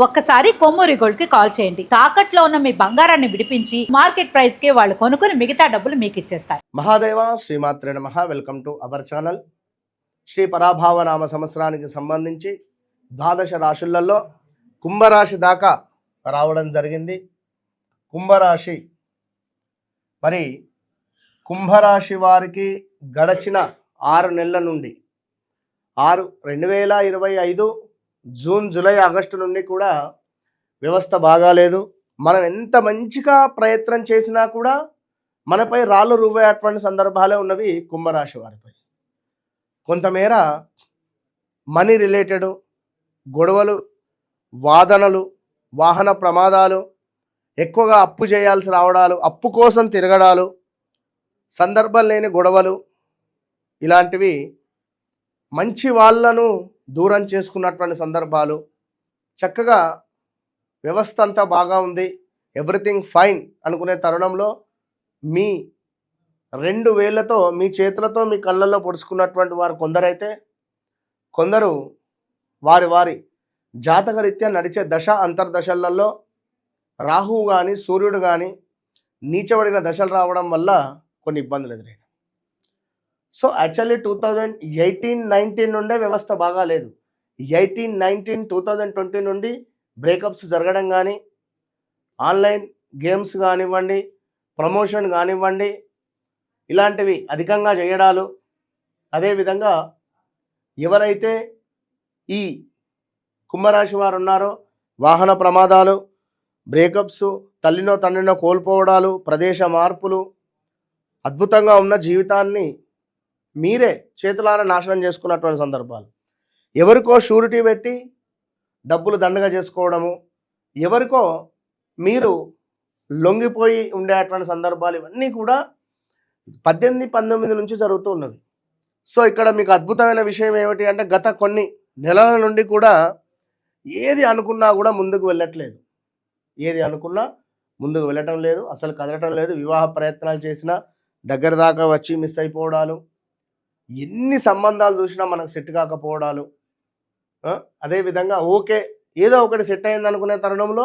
ఒక్కసారి కొమ్మూరి గోల్డ్ కి కాల్ చేయండి. తాకట్లో ఉన్న మీ బంగారాన్ని విడిపించి మార్కెట్ ప్రైస్ కి వాళ్ళు కొనుక్కుని మిగతా డబ్బులు మీకు ఇచ్చేస్తారు. మహాదేవ శ్రీమాత్రే నమః. Welcome to our channel. Shri Parabhava నామ సంవత్సరానికి సంబంధించి ద్వాదశ రాశులలో కుంభరాశి దాకా రావడం జరిగింది. కుంభరాశి మరి కుంభరాశి వారికి గడచిన 6 నెలల నుండి 2025 జూన్ జూలై ఆగస్టు నుండి కూడా వ్యవస్థ బాగాలేదు. మనం ఎంత మంచిగా ప్రయత్నం చేసినా కూడా మనపై రాళ్ళు రువ్వేటువంటి సందర్భాలే ఉన్నవి కుంభరాశి వారిపై. కొంతమేర మనీ రిలేటెడ్ గొడవలు, వాదనలు, వాహన ప్రమాదాలు, ఎక్కువగా అప్పు చేయాల్సి రావడాలు, అప్పు కోసం తిరగడాలు, సందర్భం లేని గొడవలు, ఇలాంటివి మంచి వాళ్ళను దూరం చేసుకున్నటువంటి సందర్భాలు. చక్కగా వ్యవస్థ అంతా బాగా ఉంది, ఎవ్రీథింగ్ ఫైన్ అనుకునే తరుణంలో మీ 2 వేళ్లతో మీ చేతులతో మీ కళ్ళల్లో పొడుచుకున్నటువంటి వారు కొందరైతే, కొందరు వారి వారి జాతకరీత్యా నడిచే దశ అంతర్దశలలో రాహువు కానీ సూర్యుడు కానీ నీచబడిన దశలు రావడం వల్ల కొన్ని ఇబ్బందులు ఎదురైనాయి. సో యాక్చువల్లీ 2018-19 నుండే వ్యవస్థ బాగా లేదు. 18-19 2020 నుండి బ్రేకప్స్ జరగడం కానీ, ఆన్లైన్ గేమ్స్ కానివ్వండి, ప్రమోషన్ కానివ్వండి, ఇలాంటివి అధికంగా చేయడాలు. అదేవిధంగా ఎవరైతే ఈ కుంభరాశి వారు ఉన్నారో వాహన ప్రమాదాలు, బ్రేకప్స్, తల్లినో తండ్రినో కోల్పోవడాలు, ప్రదేశ మార్పులు, అద్భుతంగా ఉన్న జీవితాన్ని మీరే చేతులారా నాశనం చేసుకున్నటువంటి సందర్భాలు. ఎవరికో షూరిటీ పెట్టి డబ్బులు దండగా చేసుకోవడము, ఎవరికో మీరు లొంగిపోయి ఉండేటువంటి సందర్భాలు, ఇవన్నీ కూడా 18-19 నుంచి జరుగుతూ ఉన్నవి. సో ఇక్కడ మీకు అద్భుతమైన విషయం ఏమిటి అంటే, గత కొన్ని నెలల నుండి కూడా ఏది అనుకున్నా కూడా ముందుకు వెళ్ళట్లేదు. ఏది అనుకున్నా ముందుకు వెళ్ళటం లేదు, అసలు కదలటం లేదు. వివాహ ప్రయత్నాలు చేసినా దగ్గర దాకా వచ్చి మిస్ అయిపోవడాలు, ఎన్ని సంబంధాలు చూసినా మనకు సెట్ కాకపోవడాలు. అదేవిధంగా ఓకే ఏదో ఒకటి సెట్ అయింది అనుకునే తరుణంలో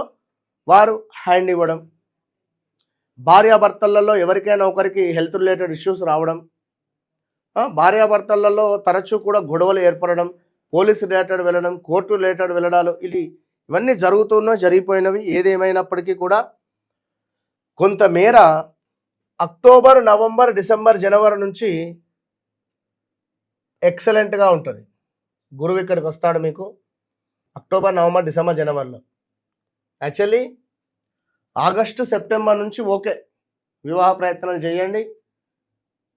వారు హ్యాండ్ ఇవ్వడం, భార్యాభర్తలలో ఎవరికైనా ఒకరికి హెల్త్ రిలేటెడ్ ఇష్యూస్ రావడం, భార్యాభర్తలలో తరచూ కూడా గొడవలు ఏర్పడడం, పోలీస్ రిలేటెడ్ వెళ్ళడం, కోర్టు రిలేటెడ్ వెళ్ళడాలు, ఇవన్నీ జరిగిపోయినవి. ఏదేమైనప్పటికీ కూడా కొంతమేర అక్టోబర్, నవంబర్, డిసెంబర్, జనవరి నుంచి ఎక్సలెంట్గా ఉంటుంది. గురువు ఇక్కడికి వస్తాడు మీకు అక్టోబర్, నవంబర్, డిసెంబర్, జనవరిలో. యాక్చువల్లీ ఆగస్టు, సెప్టెంబర్ నుంచి ఓకే, వివాహ ప్రయత్నాలు చేయండి,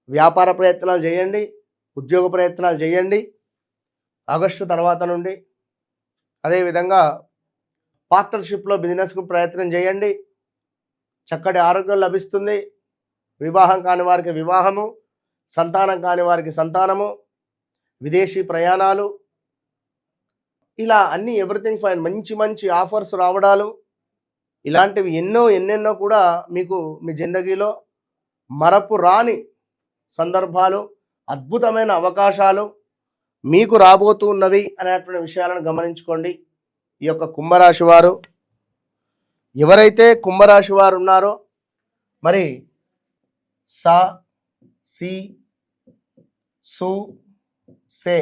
వ్యాపార ప్రయత్నాలు చేయండి, ఉద్యోగ ప్రయత్నాలు చేయండి. ఆగస్టు తర్వాత నుండి అదేవిధంగా పార్ట్నర్షిప్లో బిజినెస్కు ప్రయత్నం చేయండి. చక్కటి ఆరోగ్యం లభిస్తుంది. వివాహం కాని వారికి వివాహము, సంతానం కాని వారికి సంతానము, విదేశీ ప్రయాణాలు, ఇలా అన్నీ ఎవ్రీథింగ్ ఫైన్. మంచి మంచి ఆఫర్స్ రావడాలు, ఇలాంటివి ఎన్నెన్నో కూడా మీకు మీ జిందగీలో మరపు రాని సందర్భాలు, అద్భుతమైన అవకాశాలు మీకు రాబోతూ ఉన్నవి అనేటువంటి విషయాలను గమనించుకోండి. ఈ యొక్క కుంభరాశి వారు, ఎవరైతే కుంభరాశి వారు ఉన్నారో మరి సా, సి, సు, సే,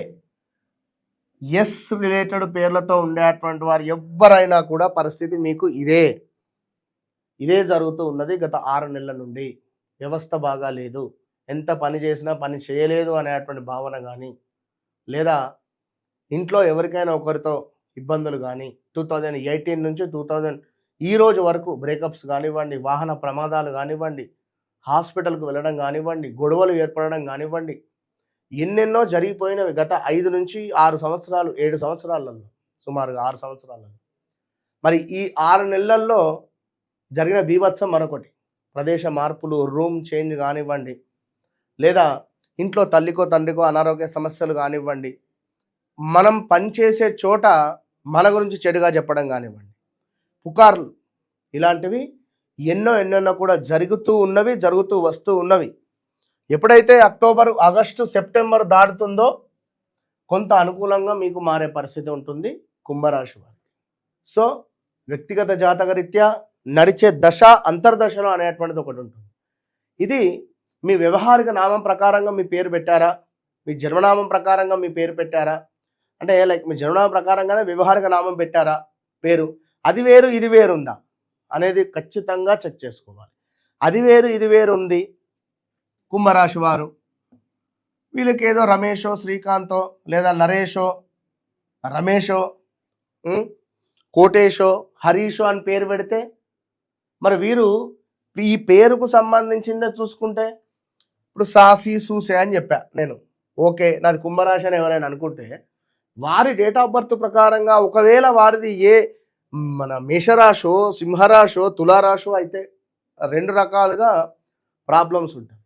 ఎస్ రిలేటెడ్ పేర్లతో ఉండేటువంటి వారు ఎవ్వరైనా కూడా పరిస్థితి మీకు ఇదే జరుగుతూ ఉన్నది. గత 6 నెలల నుండి వ్యవస్థ బాగా లేదు, ఎంత పని చేసినా పని చేయలేదు అనేటువంటి భావన కానీ, లేదా ఇంట్లో ఎవరికైనా ఒకరితో ఇబ్బందులు కానీ, 2018 నుంచి 2000 ఈ రోజు వరకు బ్రేకప్స్ కానివ్వండి, వాహన ప్రమాదాలు కానివ్వండి, హాస్పిటల్కి వెళ్ళడం కానివ్వండి, గొడవలు ఏర్పడడం కానివ్వండి, ఎన్నెన్నో జరిగిపోయినవి. గత 5 నుంచి 6 సంవత్సరాలు, 7 సంవత్సరాలలో, సుమారుగా 6 సంవత్సరాలలో. మరి ఈ 6 నెలల్లో జరిగిన బీభత్సం మరొకటి. ప్రదేశ మార్పులు, రూమ్ చేంజ్ కానివ్వండి, లేదా ఇంట్లో తల్లికో తండ్రికో అనారోగ్య సమస్యలు కానివ్వండి, మనం పనిచేసే చోట మన గురించి చెడుగా చెప్పడం కానివ్వండి, పుకార్లు, ఇలాంటివి ఎన్నెన్నో కూడా జరుగుతూ వస్తూ ఉన్నవి. ఎప్పుడైతే అక్టోబర్, ఆగస్టు, సెప్టెంబర్ దాటుతుందో కొంత అనుకూలంగా మీకు మారే పరిస్థితి ఉంటుంది కుంభరాశి వారికి. సో వ్యక్తిగత జాతకరీత్యా నడిచే దశ అంతర్దశలో అనేటువంటిది ఒకటి ఉంటుంది. ఇది మీ వ్యవహారిక నామం ప్రకారంగా మీ పేరు పెట్టారా, మీ జన్మనామం ప్రకారంగా మీ పేరు పెట్టారా, అంటే లైక్ మీ జన్మనామం ప్రకారంగానే వ్యవహారిక నామం పెట్టారా పేరు, అది వేరు ఇది వేరు ఉందా అనేది ఖచ్చితంగా చెక్ చేసుకోవాలి. అది వేరు ఇది వేరు ఉంది. కుంభరాశి వారు వీళ్ళకి ఏదో రమేషో శ్రీకాంతో లేదా నరేషో రమేషో కోటేషో హరీషో అని పేరు పెడితే మరి వీరు ఈ పేరుకు సంబంధించిందే చూసుకుంటే ఇప్పుడు సాసి సూసే అని చెప్పా నేను, ఓకే నాది కుంభరాశి అని ఎవరైనా అనుకుంటే వారి డేట్ ఆఫ్ బర్త్ ప్రకారంగా ఒకవేళ వారిది ఏ మన మేషరాశో సింహరాశో తులారాశో అయితే రెండు రకాలుగా ప్రాబ్లమ్స్ ఉంటాయి.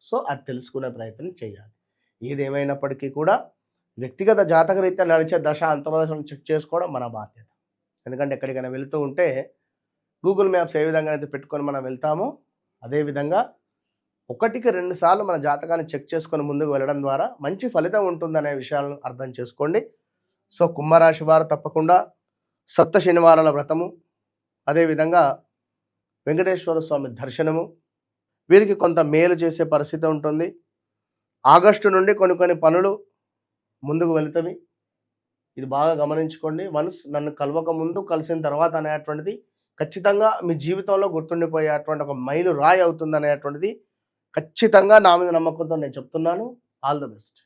సో అది తెలుసుకునే ప్రయత్నం చేయాలి. ఏదేమైనప్పటికీ కూడా వ్యక్తిగత జాతకరీత్యా నడిచే దశ అంతర్దశను చెక్ చేసుకోవడం మన బాధ్యత. ఎందుకంటే ఎక్కడికైనా వెళుతూ ఉంటే గూగుల్ మ్యాప్స్ ఏ విధంగా అయితే పెట్టుకొని మనం వెళ్తామో అదేవిధంగా 1-2 సార్లు మన జాతకాన్ని చెక్ చేసుకొని ముందుకు వెళ్ళడం ద్వారా మంచి ఫలితం ఉంటుందనే విషయాలను అర్థం చేసుకోండి. సో కుంభరాశి వారు తప్పకుండా సప్త శనివారాల వ్రతము, అదేవిధంగా వెంకటేశ్వర స్వామి దర్శనము వీరికి కొంత మేలు చేసే పరిస్థితి ఉంటుంది. ఆగస్టు నుండి కొన్ని పనులు ముందుకు వెళుతవి, ఇది బాగా గమనించుకోండి. వన్స్ నన్ను కలవక ముందు కలిసిన తర్వాత అనేటువంటిది ఖచ్చితంగా మీ జీవితంలో గుర్తుండిపోయేటువంటి ఒక మైలు రాయి అవుతుంది అనేటువంటిది ఖచ్చితంగా నా మీద నమ్మకంతో నేను చెప్తున్నాను. All the best.